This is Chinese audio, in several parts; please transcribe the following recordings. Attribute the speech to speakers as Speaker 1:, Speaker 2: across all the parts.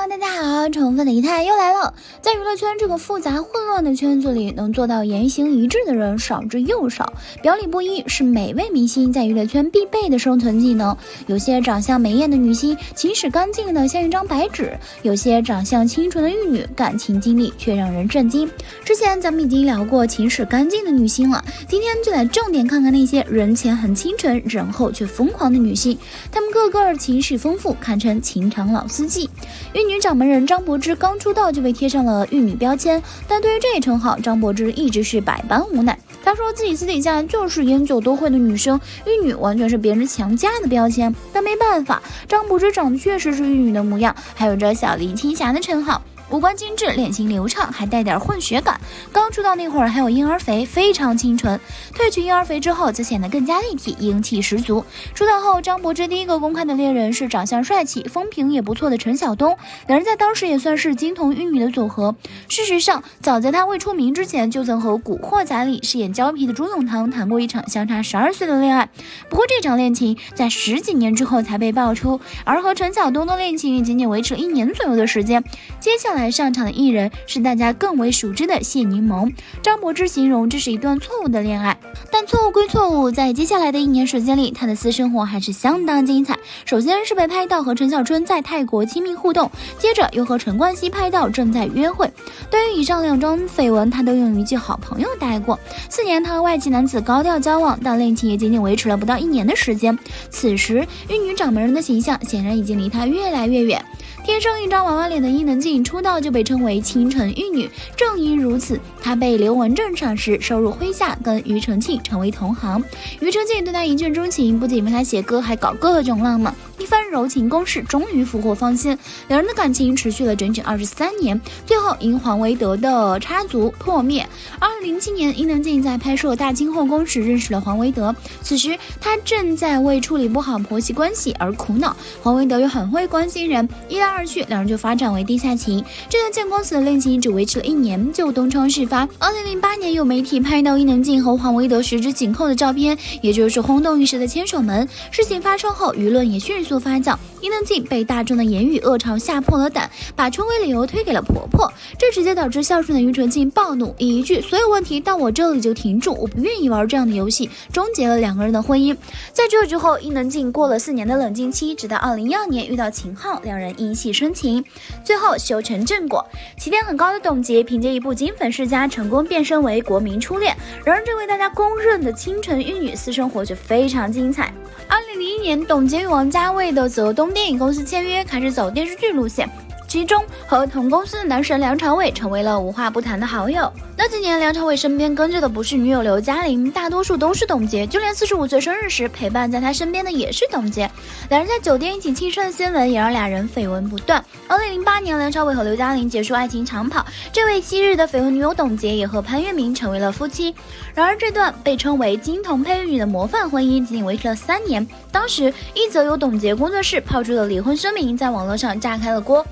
Speaker 1: Hello， 大家好，宠粉的仪态又来了。在娱乐圈这个复杂混乱的圈子里，能做到言行一致的人少之又少，表里不一是每位明星在娱乐圈必备的生存技能。有些长相美艳的女星，情史干净的像一张白纸；有些长相清纯的玉女，感情经历却让人震惊。之前咱们已经聊过情史干净的女星了，今天就来重点看看那些人前很清纯，人后却疯狂的女星，她们个个情史丰富，堪称情场老司机。玉女掌门人张柏芝刚出道就被贴上了玉女标签，但对于这一称号，张柏芝一直是百般无奈。她说自己私底下就是烟酒都会的女生，玉女完全是别人强加的标签。但没办法，张柏芝长得确实是玉女的模样，还有着小林青霞的称号。五官精致，脸型流畅，还带点混血感。刚出道那会儿还有婴儿肥，非常清纯。褪去婴儿肥之后，则显得更加立体，英气十足。出道后，张柏芝第一个公开的恋人是长相帅气、风评也不错的陈晓东，两人在当时也算是金童玉女的组合。事实上，早在他未出名之前，就曾和《古惑仔》里饰演胶皮的朱永棠谈过一场相差12岁的恋爱。不过这场恋情在10几年之后才被爆出，而和陈晓东的恋情也仅仅维持了1年左右的时间。接下来上场的艺人是大家更为熟知的谢柠檬。张柏芝形容这是一段错误的恋爱，但错误归错误，在接下来的1年时间里，她的私生活还是相当精彩。首先是被拍到和陈小春在泰国亲密互动，接着又和陈冠希拍到正在约会。对于以上2桩绯闻，她都用一句好朋友带过。4年，她和外籍男子高调交往，但恋情也仅仅维持了不到1年的时间。此时，玉女掌门人的形象显然已经离她越来越远。天生一张娃娃脸的伊能静出道就被称为清纯玉女，正因如此，她被刘文正赏识，收入麾下，跟庾澄庆成为同行。庾澄庆对她一见钟情，不仅为她写歌，还搞各种浪漫，一番柔情攻势终于俘获芳心。两人的感情持续了整整23年，最后因黄维德的插足破灭。2007年，伊能静在拍摄《大清后宫》时认识了黄维德，此时她正在为处理不好婆媳关系而苦恼，黄维德又很会关心人，一来二去，两人就发展为地下情。这段见光死的恋情只维持了1年就东窗事发。2008年，有媒体拍到伊能静和黄维德十指紧扣的照片，也就是轰动一时的牵手门。事情发生后，舆论也迅速发酵，伊能静被大众的言语恶潮吓破了胆，把出轨理由推给了婆婆，这直接导致孝顺的庾澄庆暴怒，以一句所有问题到我这里就停住，我不愿意玩这样的游戏，终结了2个人的婚姻。在这之后，伊能静过了4年的冷静期，直到2012年遇到秦昊，两人因戏生情，最后修成正果。起点很高的董洁凭借一部《金粉世家》成功变身为国民初恋，然而这位大家公认的清纯玉女私生活却非常精彩。2001年，董洁与王家卫的泽东电影公司签约，开始走电视剧路线，其中和同公司的男神梁朝伟成为了无话不谈的好友。那几年，梁朝伟身边跟着的不是女友刘嘉玲，大多数都是董洁，就连45岁生日时陪伴在他身边的也是董洁。两人在酒店一起庆生的新闻也让俩人绯闻不断。2008年，梁朝伟和刘嘉玲结束爱情长跑，这位昔日的绯闻女友董洁也和潘粤明成为了夫妻。然而这段被称为金童配玉女的模范婚姻仅仅维持了3年。当时一则由董洁工作室抛出的离婚声明在网络上炸开了锅，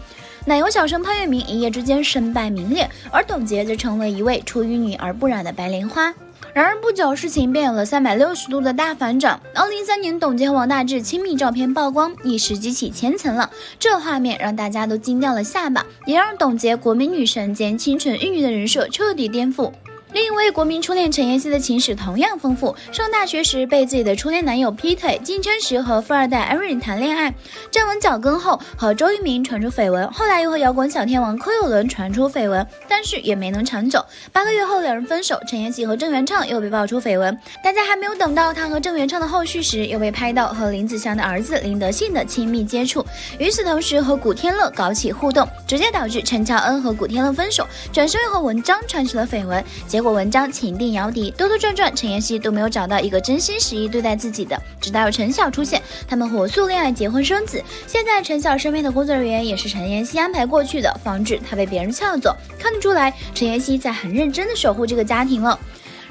Speaker 1: 奶油小生潘粤明一夜之间身败名裂，而董洁则成了一位出淤泥而不染的白莲花。然而不久，事情便有了360度的大反转。2003年，董洁和王大治亲密照片曝光，一时激起千层浪，这画面让大家都惊掉了下巴，也让董洁国民女神兼清纯玉女的人设彻底颠覆。另一位国民初恋陈妍希的情史同样丰富，上大学时被自己的初恋男友劈腿，进圈时和富二代 Aaron 谈恋爱，站稳脚跟后和周渝民传出绯闻，后来又和摇滚小天王柯有伦传出绯闻，但是也没能长久。8个月后两人分手，陈妍希和郑元畅又被爆出绯闻，大家还没有等到他和郑元畅的后续时，又被拍到和林子祥的儿子林德信的亲密接触。与此同时，和古天乐搞起互动，直接导致陈乔恩和古天乐分手，转身又和文章传出了绯闻，结果文章情定遥敌，兜兜转转，陈妍希都没有找到一个真心实意对待自己的，直到有陈晓出现，他们火速恋爱结婚生子。现在陈晓身边的工作人员也是陈妍希安排过去的，防止他被别人撬走。看得出来，陈妍希在很认真的守护这个家庭了。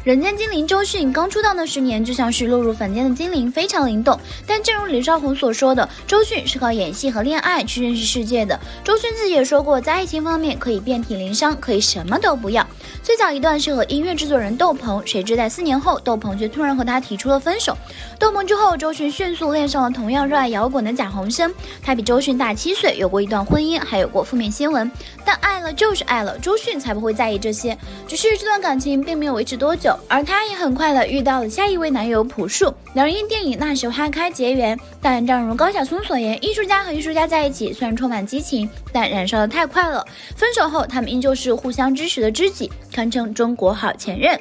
Speaker 1: 人间精灵周迅刚出道那10年就像是落入凡间的精灵，非常灵动。但正如李少红所说的，周迅是靠演戏和恋爱去认识世界的。周迅自己也说过，在爱情方面可以遍体鳞伤，可以什么都不要。最早一段是和音乐制作人窦鹏，谁知在4年后，窦鹏却突然和他提出了分手。窦鹏之后，周迅迅速恋上了同样热爱摇滚的贾宏声，他比周迅大7岁，有过一段婚姻，还有过负面新闻。但爱了就是爱了，周迅才不会在意这些。只是这段感情并没有维持多久，而她也很快的遇到了下一位男友朴树，两人因电影《那时花开》结缘。但正如高晓松所言，艺术家和艺术家在一起虽然充满激情，但燃烧的太快了。分手后，他们依旧是互相支持的知己，堪称中国好前任。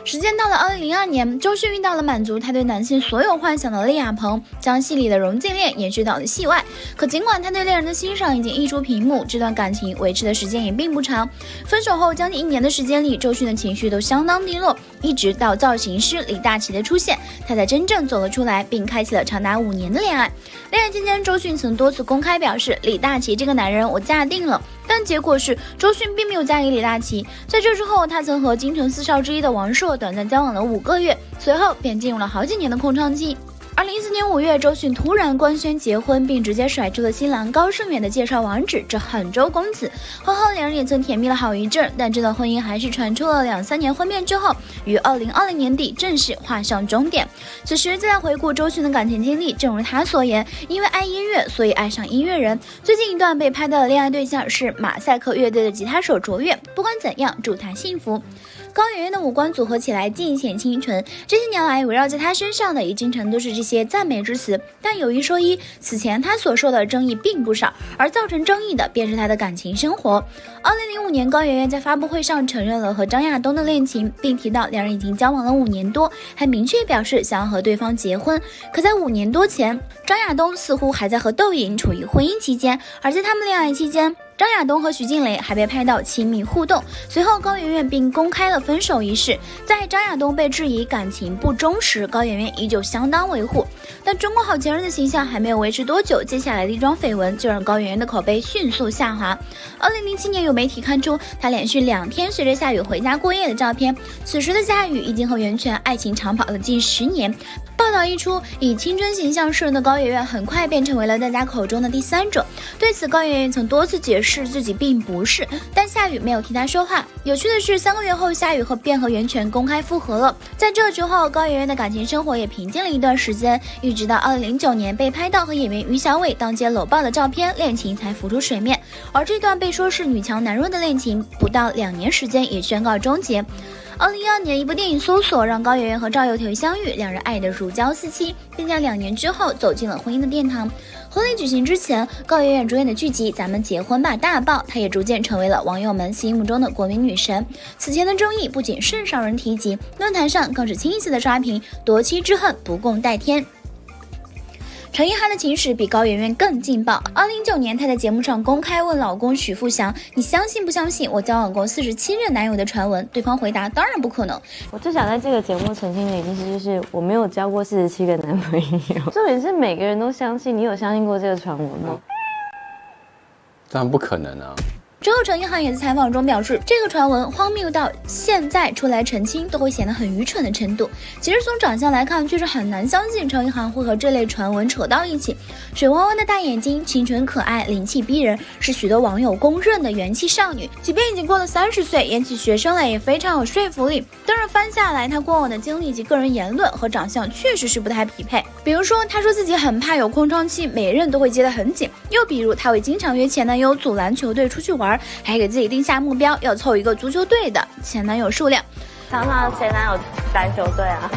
Speaker 1: 时间到了2002年，周迅遇到了满足他对男性所有幻想的李亚鹏，将戏里的融进恋延续到了戏外。可尽管他对恋人的欣赏已经溢出屏幕，这段感情维持的时间也并不长。分手后将近1年的时间里，周迅的情绪都相当低落，一直到造型师李大齐的出现，他才真正走了出来，并开启了长达5年的恋爱。恋爱期间，周迅曾多次公开表示，李大齐这个男人我嫁定了。但结果是，周迅并没有嫁给李大齐。在这之后，他曾和京城4少之一的王朔短暂交往了5个月，随后便进入了好几年的空窗期。2014年5月，周迅突然官宣结婚，并直接甩出了新郎高胜远的介绍网址，这很周公子。婚后两人也曾甜蜜了好一阵，但这段婚姻还是传出了2-3年婚变之后，于2020年底正式画上终点。此时再来回顾周迅的感情经历，正如他所言，因为爱音乐，所以爱上音乐人。最近一段被拍到的恋爱对象是马赛克乐队的吉他手卓越，不管怎样，祝他幸福。高圆圆的五官组合起来尽显清纯，这些年来围绕在她身上的已经全都是这些赞美之词。但有一说一，此前她所受的争议并不少，而造成争议的便是她的感情生活。2005年，高圆圆在发布会上承认了和张亚东的恋情，并提到两人已经交往了5年多，还明确表示想要和对方结婚。可在5年多前，张亚东似乎还在和窦颖处于婚姻期间，而在他们恋爱期间，张亚东和徐静蕾还被拍到亲密互动，随后高圆圆并公开了分手一事。在张亚东被质疑感情不忠时，高圆圆依旧相当维护。但中国好前任的形象还没有维持多久，接下来的一桩绯闻就让高圆圆的口碑迅速下滑。2007年，有媒体看出她连续2天随着夏雨回家过夜的照片，此时的夏雨已经和袁泉爱情长跑了近10年。报道一出，以青春形象示人的高圆圆很快便成为了大家口中的第3者。对此，高圆圆曾多次解释自己并不是，但夏雨没有替她说话。有趣的是，3个月后，夏雨便和袁泉公开复合了。在这之后，高圆圆的感情生活也平静了一段时间，一直到2009年被拍到和演员于小伟当街搂抱的照片，恋情才浮出水面。而这段被说是女强男弱的恋情，不到2年时间也宣告终结。2012年，一部电影《搜索》让高圆圆和赵又廷相遇，两人爱得如胶似漆，并在2年之后走进了婚姻的殿堂。婚礼举行之前，高圆圆主演的剧集《咱们结婚吧》大爆，她也逐渐成为了网友们心目中的国民女神。此前的争议不仅甚少人提及，论坛上更是清一色的刷屏夺妻之恨不共戴天。陈意涵的情史比高圆圆更劲爆。2019年，她在节目上公开问老公许富祥：“你相信不相信我交往过47任男友的传闻？”对方回答：“当然不可能。”
Speaker 2: 我最想在这个节目澄清的一件事，就是我没有交过47个男朋友。重点是每个人都相信，你有相信过这个传闻吗？
Speaker 3: 当然不可能啊。
Speaker 1: 之后，陈意涵也在采访中表示，这个传闻荒谬到现在出来澄清都会显得很愚蠢的程度。其实从长相来看，确实很难相信陈意涵会和这类传闻扯到一起。水汪汪的大眼睛，清纯可爱，灵气逼人，是许多网友公认的元气少女。即便已经过了30岁，演起学生来也非常有说服力。但是翻下来，她过往的经历及个人言论和长相确实是不太匹配。比如说，她说自己很怕有空窗期，每任都会接得很紧。又比如，她会经常约前男友组篮球队出去玩，还给自己定下目标，要凑一个足球队的前男友数量。
Speaker 2: 常常前男友篮球队啊，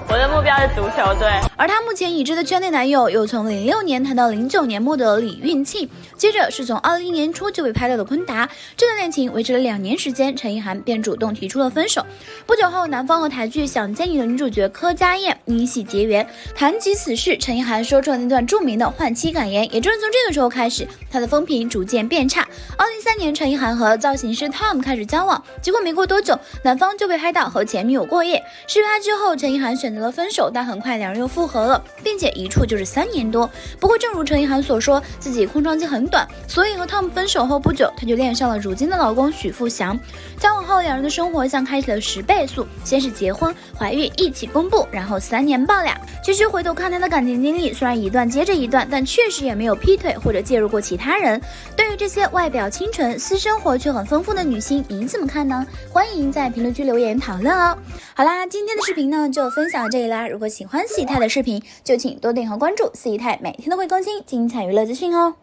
Speaker 2: 我的目标是足球队。
Speaker 1: 而他目前已知的圈内男友，又从06年谈到09年末的李运庆，接着是从2021年初就被拍到的昆达。这段恋情维持了2年时间，陈意涵便主动提出了分手。不久后，男方和台剧《想见你》的女主角柯佳燕因戏结缘。谈及此事，陈意涵说出了那段著名的换妻感言。也正是从这个时候开始，她的风评逐渐变差。2013年，陈意涵和造型师 Tom 开始交往，结果没过多久，男方就被拍到和前女友过夜。事发之后，陈意涵选择了分手，但很快两人又复合了，并且一处就是3年多。不过，正如陈意涵所说，自己空窗期很短，所以和Tom分手后不久，她就恋上了如今的老公许富祥。交往后，两人的生活像开启了10倍速，先是结婚、怀孕一起公布，然后3年爆俩。其实回头看他的感情经历，虽然一段接着一段，但确实也没有劈腿或者介入过其他人。对于这些外表清纯、私生活却很丰富的女星，你怎么看呢？欢迎在评论区留言讨论哦。好啦，今天的视频呢就分享到这里啦。如果喜欢四姨太的视频，就请多点和关注，四姨太每天都会更新精彩娱乐资讯哦。